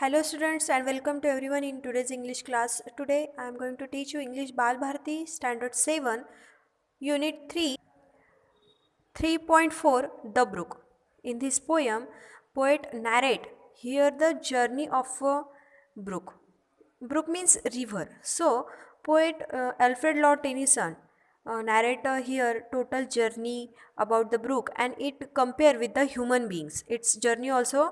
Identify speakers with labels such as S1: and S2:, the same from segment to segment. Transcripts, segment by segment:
S1: Hello students and welcome to everyone in today's English class. Today I am going to teach you English Bal Bharati Standard 7 Unit 3 3.4 The Brook. In this poem, poet narrate here the journey of a brook. Brook means river. So poet Alfred Lord Tennyson narrate here total journey about the brook and it compare with the human beings. Its journey also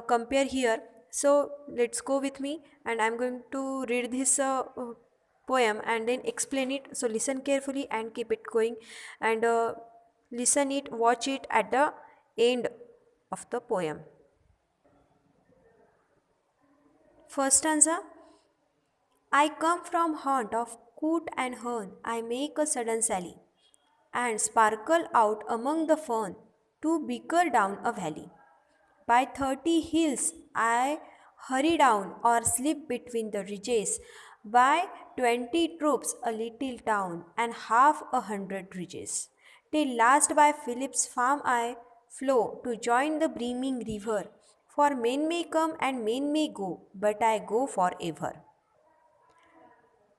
S1: compare here. So let's go with me and I'm going to read this poem and then explain it. So listen carefully and keep it going and listen it, watch it at the end of the poem. First stanza. I come from haunt of coot and hern, I make a sudden sally, and sparkle out among the fern, to bicker down a valley. By 30 hills I hurry down or slip between the ridges, by 20 troops a little town, and half a hundred ridges. Till last by Philip's farm I flow to join the brimming river, for men may come and men may go, but I go forever.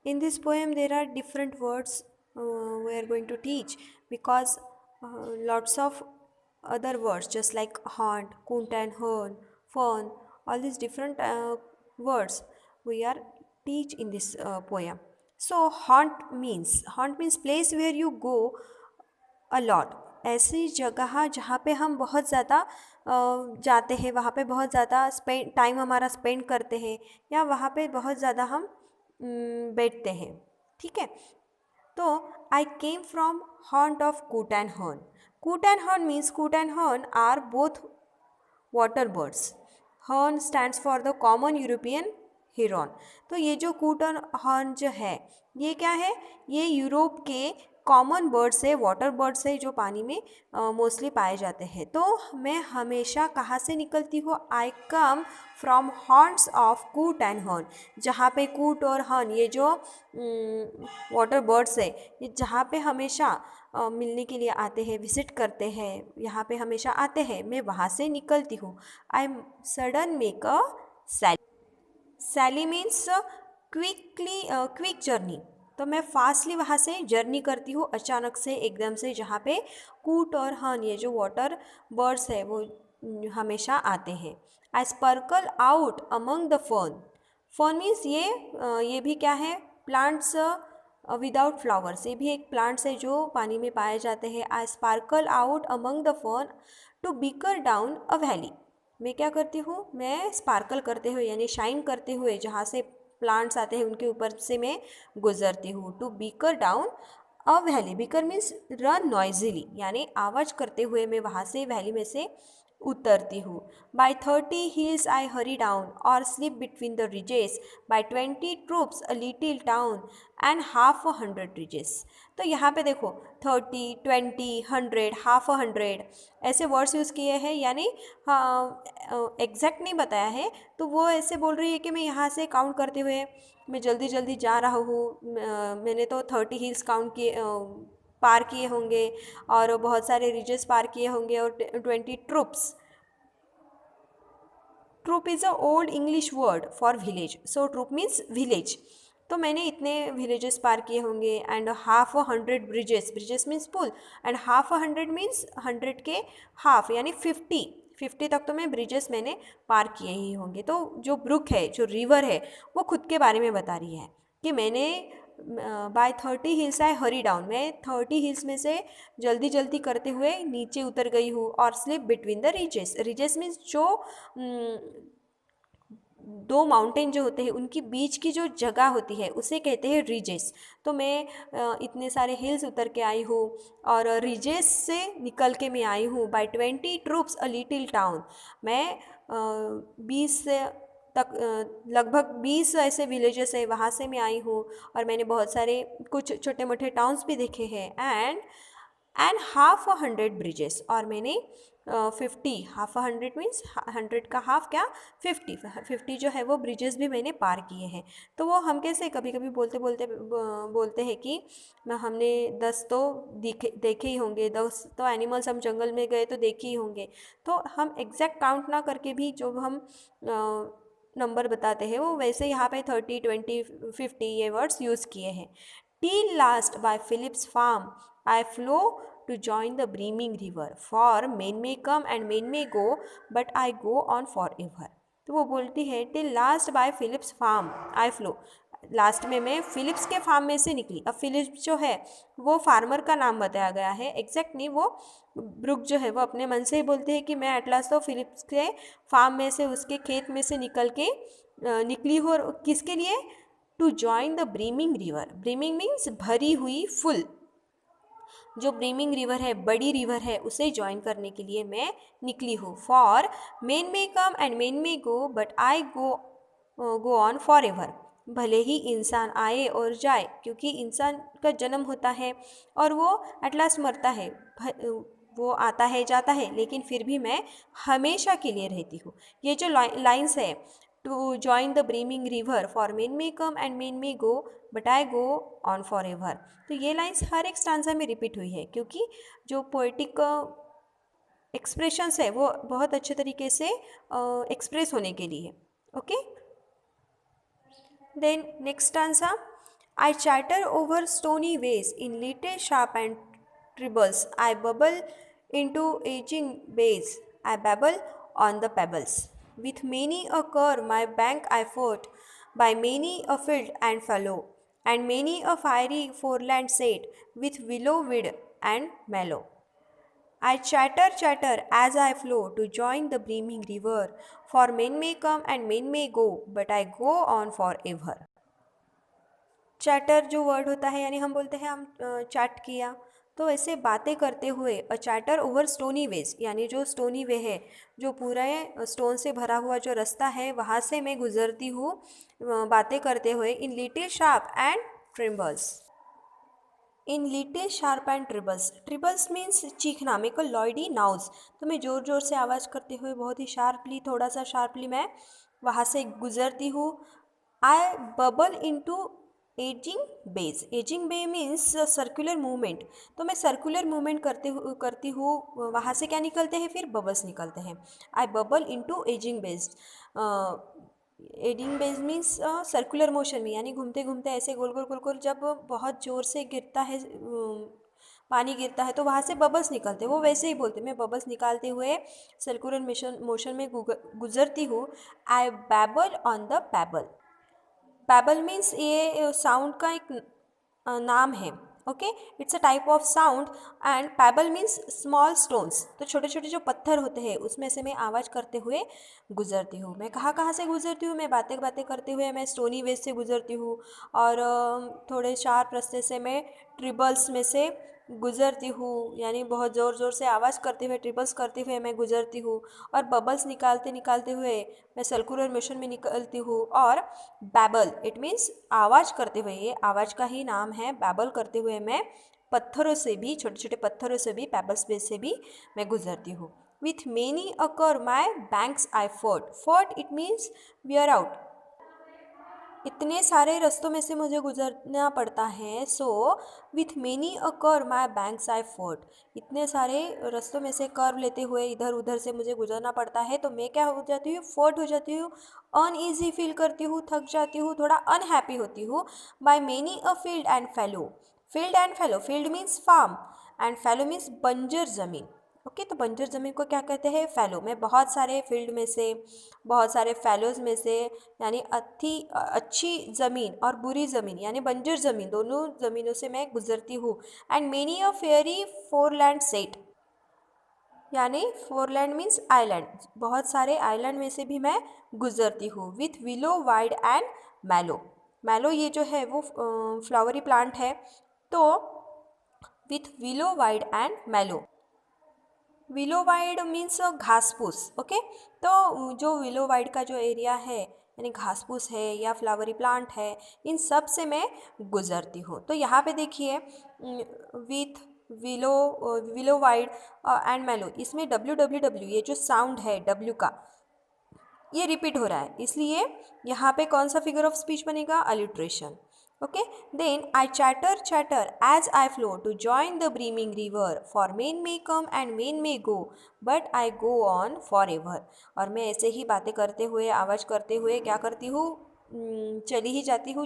S1: In this poem there are different words we are going to teach because lots of other words just like haunt, kunt and hern, fern, all these different words we are teach in this poem. So haunt means place where you go a lot ऐसी जगह जहाँ पे हम बहुत ज़्यादा जाते हैं, वहाँ पे बहुत ज़्यादा टाइम हमारा स्पेंड करते हैं या वहाँ पे बहुत ज़्यादा हम बैठते हैं. ठीक है. तो I came from haunt of coot and hern. Coot and hern means coot and hern are both water birds. Hern stands for the common European heron. तो ये जो कूट और हॉर्न जो है ये क्या है, ये यूरोप के कॉमन बर्ड्स है, वाटर बर्ड्स है जो पानी में मोस्टली पाए जाते हैं. तो मैं हमेशा कहाँ से निकलती हूँ, आई come from horns of coot and horn. जहाँ पे कूट और हॉर्न ये जो वाटर बर्ड्स है ये जहाँ पे हमेशा मिलने के लिए आते हैं, विजिट करते हैं, यहाँ पे हमेशा आते हैं, मैं वहाँ से निकलती हूँ. I sudden make a sally. Sally means quick journey. तो मैं फास्टली वहाँ से जर्नी करती हूँ अचानक से, एकदम से, जहाँ पे कूट और हन ये जो वाटर बर्ड्स है वो हमेशा आते हैं. I sparkle out among the fern. Fern means ये भी क्या है, प्लांट्स विदाउट फ्लावर्स. ये भी एक प्लांट्स है जो पानी में पाए जाते हैं. I sparkle out among the fern to bicker down a valley. मैं क्या करती हूँ, मैं स्पार्कल करते हुए यानी शाइन करते हुए जहाँ से प्लांट्स आते हैं उनके ऊपर से मैं गुजरती हूँ. To bicker down a valley. Bicker means run noisily यानी आवाज़ करते हुए मैं वहाँ से वैली में से उतरती हूँ. By 30 hills I hurry down और slip between the ridges. By 20 troops a little town and half a 100 ridges. तो यहाँ पे देखो 30, 20, 100, हाफ अ 100 ऐसे वर्ड्स यूज़ किए हैं, यानी हाँ एग्जैक्ट नहीं बताया है. तो वो ऐसे बोल रही है कि मैं यहाँ से काउंट करते हुए मैं जल्दी जल्दी जा रहा हूँ. मैंने तो 30 हिल्स काउंट किए, पार किए होंगे और बहुत सारे रिजेस पार किए होंगे और 20 troops. Troop is a old English word for village. So troop means village. तो मैंने इतने विलेजेस पार किए होंगे. And half a 100 bridges. Bridges means पुल. एंड हाफ अ 100 मीन्स 100 के हाफ यानी 50 तक तो मैं ब्रिजेस मैंने पार किए ही होंगे. तो जो ब्रुक है, जो रिवर है, वो खुद के बारे में बता रही है कि मैंने bye 30 hills I hurry down. मैं 30 हिल्स में से जल्दी जल्दी करते हुए नीचे उतर गई हूँ. और slip between the ridges. Ridges means जो दो माउंटेन जो होते हैं उनकी बीच की जो जगह होती है उसे कहते हैं रिजेस. तो मैं इतने सारे हिल्स उतर के आई हूँ और रिजेस से निकल के मैं आई हूँ. By 20 troops a little town. मैं 20 से तक लगभग 20 ऐसे विलेजेस है वहाँ से मैं आई हूँ और मैंने बहुत सारे कुछ छोटे मोटे टाउन्स भी देखे हैं. And half a 100 bridges. और मैंने 50, हाफ अ 100 मीन्स 100 का हाफ क्या, 50 जो है वो ब्रिजेस भी मैंने पार किए हैं. तो वो हम कैसे कभी कभी बोलते हैं कि हमने 10 तो देखे ही होंगे, 10 तो एनिमल्स हम जंगल में गए तो देखे ही होंगे. तो हम एग्जैक्ट काउंट ना करके भी जो हम नंबर बताते हैं वो वैसे यहाँ पे 30, 20, 50 ये वर्ड्स यूज़ किए हैं। Till last by Philip's farm I flow to join the brimming river for men may come and men may go but I go on for ever. तो वो बोलती है till last by Philip's farm I flow, last में मैं Philips के farm में से निकली। अब फिलिप्स जो है वो फार्मर का नाम बताया गया है, एग्जैक्ट नहीं, वो ब्रुक जो है वो अपने मन से ही बोलते हैं कि मैं एटलास तो फिलिप्स के फार्म में से, उसके खेत में से निकल के निकली हूँ। और किसके लिए? To join the brimming river. Brimming means भरी हुई, फुल। जो ब्रीमिंग रिवर है, बड़ी रिवर है, उसे ज्वाइन करने के लिए मैं निकली हूँ। For men may come and men may go but I go on for ever. भले ही इंसान आए और जाए, क्योंकि इंसान का जन्म होता है और वो एट लास्ट मरता है, वो आता है जाता है, लेकिन फिर भी मैं हमेशा के लिए रहती हूँ। ये जो लाइन्स है, to join the brimming river for men may come and men may go but I go on for ever, तो ये लाइन्स हर एक स्टांजा में रिपीट हुई है, क्योंकि जो पोइटिक एक्सप्रेशंस है वो बहुत अच्छे तरीके से एक्सप्रेस होने के लिए। Okay, then next stanza, I chatter over stony ways in little sharp and tribbles, I bubble into aging bays, I babble on the pebbles. With many a curve my bank I fought, by many a field and fallow, and many a fiery foreland set, with willow weed and mallow. I chatter as I flow to join the brimming river, for men may come and men may go, but I go on forever. Chatter जो word होता है, यानी हम बोलते हैं हम chat किया, तो ऐसे बातें करते हुए, अ चैटर ओवर स्टोनी वेज, यानी जो स्टोनी वे है, जो पूरा स्टोन से भरा हुआ जो रास्ता है, वहाँ से मैं गुजरती हूँ बातें करते हुए। In little sharp and trebles, in little sharp and trebles, trebles means चीखना, मेक अ लॉयडी नाउज, तो मैं ज़ोर ज़ोर से आवाज़ करते हुए, बहुत ही शार्पली, थोड़ा सा शार्पली मैं वहाँ से गुजरती हूँ। I bubble into eddying bays, eddying bay means circular movement, तो मैं सर्कुलर मूवमेंट करती हूँ, वहाँ से क्या निकलते हैं? फिर बबल्स निकलते हैं। I bubble into eddying bays, eddying bays means circular motion में, यानी घूमते घूमते ऐसे गोल गोल गोल गोल, जब बहुत ज़ोर से गिरता है पानी गिरता है तो वहाँ से बबल्स निकलते हैं, वो वैसे ही बोलते, मैं बबल्स निकालते हुए सर्कुलर मोशन में गुजरती हूँ। I babble on the pebble, pebble means ये साउंड का एक नाम है। Okay, it's a type of sound, and pebble means small stones, तो छोटे छोटे जो पत्थर होते हैं उसमें से मैं आवाज़ करते हुए गुजरती हूँ। मैं कहाँ कहाँ से गुजरती हूँ? मैं बातें बातें करते हुए मैं स्टोनी वेज से गुजरती हूँ, और थोड़े शार्प रास्ते से मैं ट्रिबल्स में से गुजरती हूँ, यानी बहुत ज़ोर ज़ोर से आवाज़ करते हुए, ट्रिबल्स करते हुए मैं गुजरती हूँ, और बबल्स निकालते निकालते हुए मैं सर्कुलर मोशन में निकलती हूँ। और बैबल, इट मीन्स आवाज़ करते हुए, ये आवाज़ का ही नाम है, बैबल करते हुए मैं पत्थरों से भी, छोटे छोटे पत्थरों से भी, पैबल्स पे से भी मैं गुजरती हूँ। With many occur my banks I fort, fort it means wear out, इतने सारे रास्तों में से मुझे गुजरना पड़ता है। So with many a curve my banks I fort, इतने सारे रास्तों में से कर्व लेते हुए इधर उधर से मुझे गुजरना पड़ता है, तो मैं क्या हो जाती हूँ? फोर्ट हो जाती हूँ, अनईजी फील करती हूँ, थक जाती हूँ, थोड़ा अनहैप्पी होती हूँ। By many a field and fallow, field and fallow, field means farm and fallow means बंजर ज़मीन। ओके, तो बंजर ज़मीन को क्या कहते हैं? फैलो। मैं बहुत सारे फील्ड में से, बहुत सारे फैलोज़ में से, यानी अच्छी ज़मीन और बुरी ज़मीन यानी बंजर ज़मीन, दोनों ज़मीनों से मैं गुजरती हूँ। And many a fairy फोरलैंड set, यानी फोरलैंड मीन्स आइलैंड, बहुत सारे आइलैंड में से भी मैं गुजरती हूँ। With willow weed and mallow, mallow ये जो है वो फ्लावरी प्लांट है, तो with willow weed and mallow, willow weed means घास फूस। ओके, तो जो विलो वाइड का जो एरिया है, यानी घास फूस है या फ्लावरी प्लांट है, इन सब से मैं गुजरती हूँ। तो यहाँ पे देखिए, with willow, willow weed and mallow, इसमें WWW ये जो साउंड है W का, ये रिपीट हो रहा है, इसलिए यहाँ पे कौन सा फिगर ऑफ स्पीच बनेगा? Alliteration. Okay, then I chatter as I flow to join the brimming river. For men may come and men may go, but I go on forever. और मैं ऐसे ही बातें करते हुए, आवाज़ करते हुए क्या करती हूँ, चली ही जाती हूँ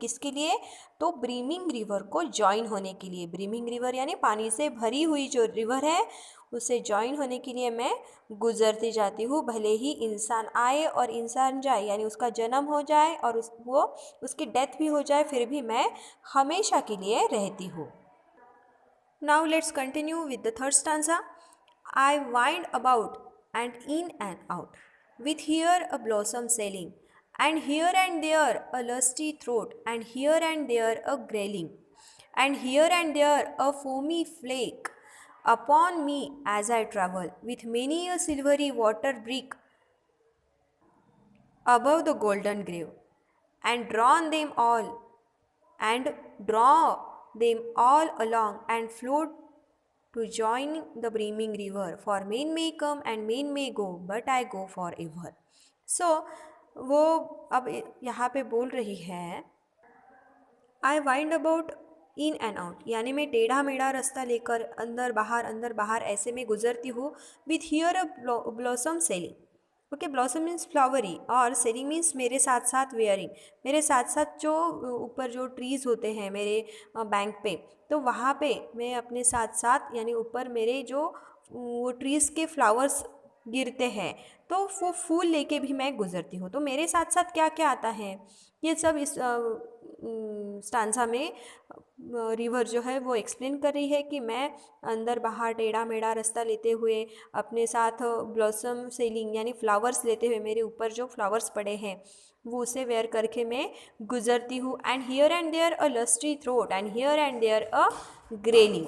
S1: किसके लिए, तो ब्रीमिंग रिवर को जॉइन होने के लिए। ब्रीमिंग रिवर यानी पानी से भरी हुई जो रिवर है उसे जॉइन होने के लिए मैं गुजरती जाती हूँ, भले ही इंसान आए और इंसान जाए, यानी उसका जन्म हो जाए और उसकी डेथ भी हो जाए, फिर भी मैं हमेशा के लिए रहती हूँ। Now let's continue with the third stanza. I wind about and in and out, with here a blossom sailing, and here and there a lusty throat, and here and there a grayling, and here and there a foamy flake upon me as I travel, with many a silvery water brick above the golden grave, and draw them all along and float to join the brimming river. For men may come and men may go, but I go forever. So वो अब यहाँ पे बोल रही है, I wind about in and out, यानी मैं टेढ़ा मेढ़ा रास्ता लेकर अंदर बाहर ऐसे में गुजरती हूँ। With here a blossom selling, okay, blossom means flowery और सेलिंग मीन्स मेरे साथ साथ वेयरिंग, मेरे साथ साथ जो ऊपर जो ट्रीज़ होते हैं मेरे बैंक पे, तो वहाँ पे मैं अपने साथ साथ यानी ऊपर मेरे जो वो ट्रीज़ के फ्लावर्स गिरते हैं तो वो फूल लेके भी मैं गुजरती हूँ। तो मेरे साथ साथ क्या क्या आता है ये सब इस स्टांजा में रिवर जो है वो एक्सप्लेन कर रही है कि मैं अंदर बाहर टेढ़ा मेढ़ा रास्ता लेते हुए अपने साथ ब्लॉसम सेलिंग यानी फ्लावर्स लेते हुए, मेरे ऊपर जो फ्लावर्स पड़े हैं वो उसे वेयर करके मैं गुजरती हूँ। And here and there a lusty trout and here and there a grayling.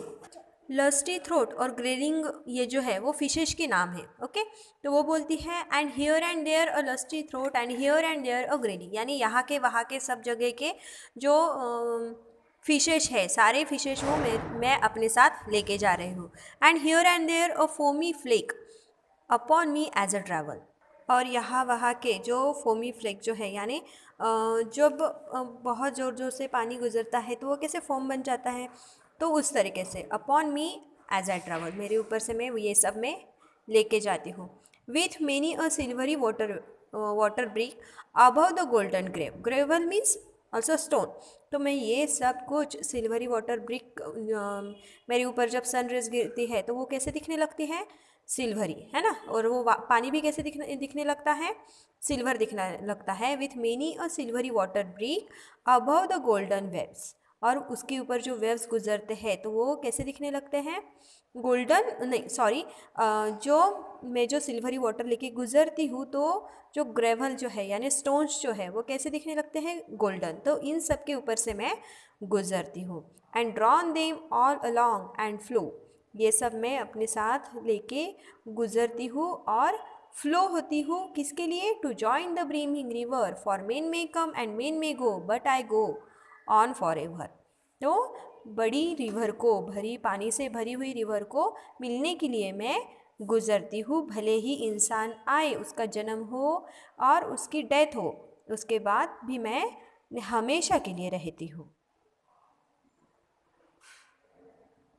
S1: Lusty trout और ग्रेलिंग ये जो है वो फिशेस के नाम है, ओके। तो वो बोलती है and here and there a lusty trout and here and there a grayling, यानी यहाँ के वहाँ के सब जगह के जो फिशेस है, सारे फिशेस वो मैं अपने साथ लेके जा रही हूँ। And here and there a foamy flake upon me as a travel, और यहाँ वहाँ के जो फोमी फ्लेक जो है यानी जब बहुत ज़ोर ज़ोर से पानी गुजरता है तो वो कैसे फोम बन जाता है, तो उस तरीके से upon me as I travel, मेरे ऊपर से मैं ये सब में लेके जाती हूँ। With many a silvery water brick above the golden gravel means also stone, तो मैं ये सब कुछ सिल्वरी वाटर ब्रिक मेरे ऊपर जब सन रेज गिरती है तो वो कैसे दिखने लगती है, सिल्वरी, है ना। और वो पानी भी कैसे दिखने लगता है, सिल्वर दिखने लगता है। With many a silvery water brick above the golden waves, और उसके ऊपर जो वेव्स गुजरते हैं तो वो कैसे दिखने लगते हैं, गोल्डन नहीं सॉरी, जो सिल्वरी वाटर लेके गुजरती हूँ तो जो ग्रेवल जो है यानी स्टोन्स जो है वो कैसे दिखने लगते हैं, गोल्डन। तो इन सब के ऊपर से मैं गुजरती हूँ। And drawn them all along and flow, ये सब मैं अपने साथ लेके गुजरती हूँ और फ्लो होती हूँ किसके लिए, to join the brimming river. For men may come and men may go, but I go on for ever. तो बड़ी रिवर को, भरी पानी से भरी हुई रिवर को मिलने के लिए मैं गुजरती हूँ, भले ही इंसान आए, उसका जन्म हो और उसकी डेथ हो, उसके बाद भी मैं हमेशा के लिए रहती हूँ।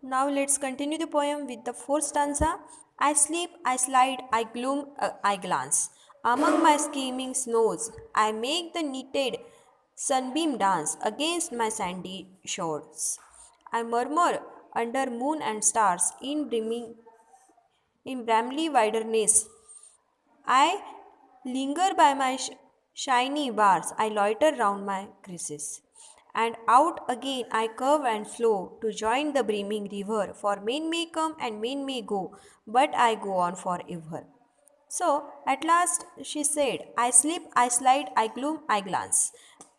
S1: Now let's continue the poem with the fourth stanza. I sleep, I slide, I gloom, I glance. Among my scheming snows, I make the knitted sunbeam dance against my sandy shores. I murmur under moon and stars in bramly wilderness. I linger by my shiny bars, I loiter round my creases. And out again I curve and flow to join the brimming river. For men may come and men may go, but I go on forever. So at last she said, I sleep, I slide, I gloom, I glance.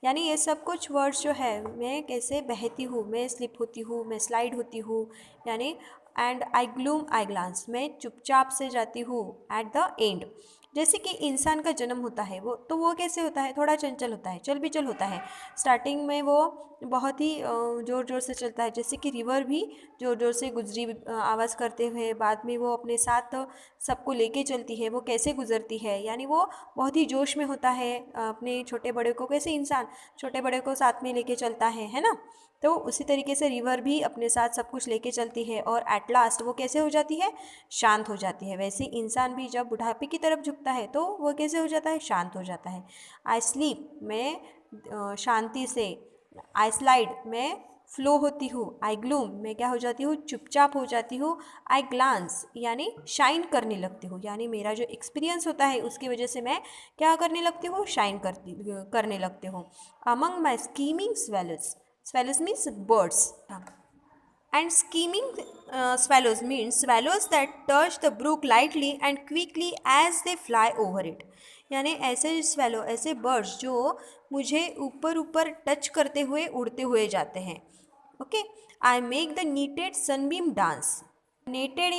S1: यानी ये सब कुछ words जो है, मैं कैसे बहती हूँ, मैं स्लिप होती हूँ, मैं स्लाइड होती हूँ, यानी and I gloom I glance, मैं चुपचाप से जाती हूँ एट द एंड, जैसे कि इंसान का जन्म होता है वो कैसे होता है, थोड़ा चंचल होता है, चल बिचल होता है। स्टार्टिंग में वो बहुत ही ज़ोर ज़ोर से चलता है, जैसे कि रिवर भी ज़ोर ज़ोर से गुजरी आवाज़ करते हुए बाद में वो अपने साथ सबको लेके चलती है। वो कैसे गुजरती है, यानी वो बहुत ही जोश में होता है, अपने छोटे बड़े को, कैसे इंसान छोटे बड़े को साथ में लेके चलता है ना। तो उसी तरीके से रिवर भी अपने साथ सब कुछ लेके चलती है और एट लास्ट वो कैसे हो जाती है, शांत हो जाती है। वैसे ही इंसान भी जब बुढ़ापे की तरफ झुकता है तो वो कैसे हो जाता है, शांत हो जाता है। आई स्लीप, मैं शांति से, आई स्लाइड, मैं फ्लो होती हूँ, आई ग्लूम, मैं क्या हो जाती हूँ, चुपचाप हो जाती हूँ, आई ग्लांस यानी शाइन करने लगती हूँ, यानी मेरा जो एक्सपीरियंस होता है उसकी वजह से मैं क्या करने लगती हूँ, शाइन करने लगती हूँ। Among my skimming swallows, swallows means birds, and scheming swallows means swallows that touch the brook lightly and quickly as they fly over it। यानी ऐसे स्वैलो, ऐसे बर्ड्स जो मुझे ऊपर ऊपर टच करते हुए उड़ते हुए जाते हैं। Okay, I make the netted sunbeam dance. Netted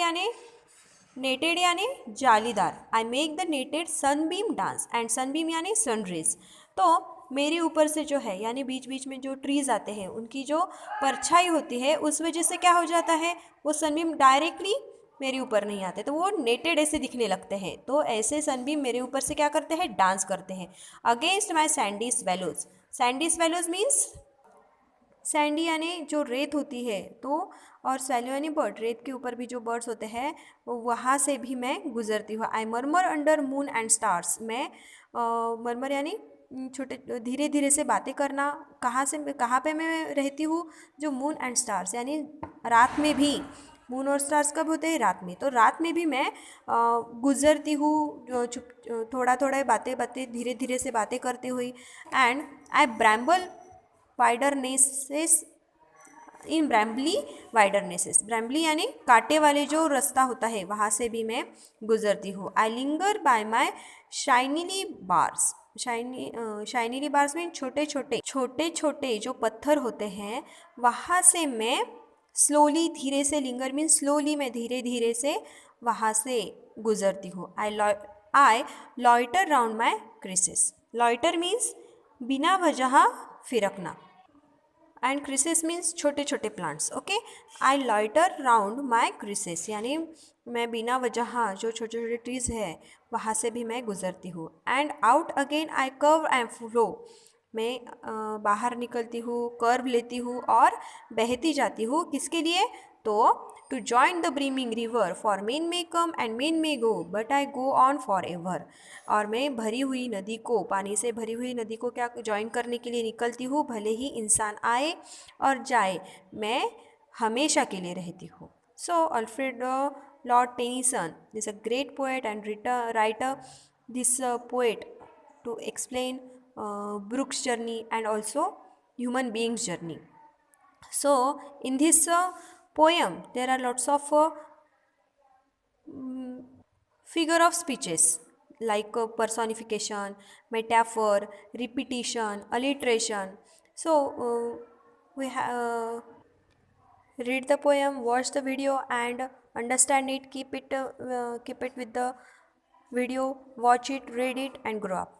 S1: यानी जालीदार, I make the netted sunbeam dance, and sunbeam यानी सनरेज। तो मेरे ऊपर से जो है, यानी बीच बीच में जो ट्रीज आते हैं उनकी जो परछाई होती है उस वजह से क्या हो जाता है, वो सनबीम डायरेक्टली मेरे ऊपर नहीं आते, तो वो नेटेड ऐसे दिखने लगते हैं। तो ऐसे सनबीम मेरे ऊपर से क्या करते हैं, डांस करते हैं against my Sandy swallows. Sandy swallows means, Sandy यानी जो रेत होती है, तो और स्वैलो यानी बर्ड, रेत के ऊपर भी जो बर्ड्स होते हैं वहाँ से भी मैं गुजरती हूँ। आई मरमर अंडर मून एंड स्टार्स, मैं मरमर यानी छोटे धीरे धीरे से बातें करना, कहाँ पे मैं रहती हूँ, जो मून एंड स्टार्स यानी रात में भी। मून और स्टार्स कब होते हैं, रात में। तो रात में भी मैं गुजरती हूँ, चुप थोड़ा थोड़ा बातें बातें धीरे धीरे से बातें करती हुई। And I bramble wildernesses in brambly wildernesses, brambly यानी कांटे वाले जो रास्ता होता है वहाँ से भी मैं गुजरती हूँ। I linger by my shingly bars, shingly bars में छोटे छोटे जो पत्थर होते हैं वहाँ से मैं स्लोली, धीरे से, लिंगर मीन स्लोली, मैं धीरे धीरे से वहाँ से गुजरती हूँ। I loiter round my cresses, loiter means बिना वजह फिरकना, एंड क्रिसेस मीन्स छोटे छोटे plants. Okay, I loiter round my cresses यानी मैं बिना वजह जो छोटे छोटे ट्रीज है वहाँ से भी मैं गुजरती हूँ। And out again I curve and flow, मैं बाहर निकलती हूँ, कर्व लेती हूँ और बहती जाती हूँ, किसके लिए, तो to join the brimming river, for men may come and men may go but I go on for ever. और मैं भरी हुई नदी को, पानी से भरी हुई नदी को क्या ज्वाइन करने के लिए निकलती हूँ, भले ही इंसान आए और जाए, मैं हमेशा के लिए रहती हूँ। So Alfred Lord Tennyson is a great poet and writer this poet to explain Brooks' journey and also human beings' journey. So, in this poem, there are lots of figure of speeches like personification, metaphor, repetition, alliteration. So, we read the poem, watch the video, and understand it. Keep it with the video, watch it, read it, and grow up.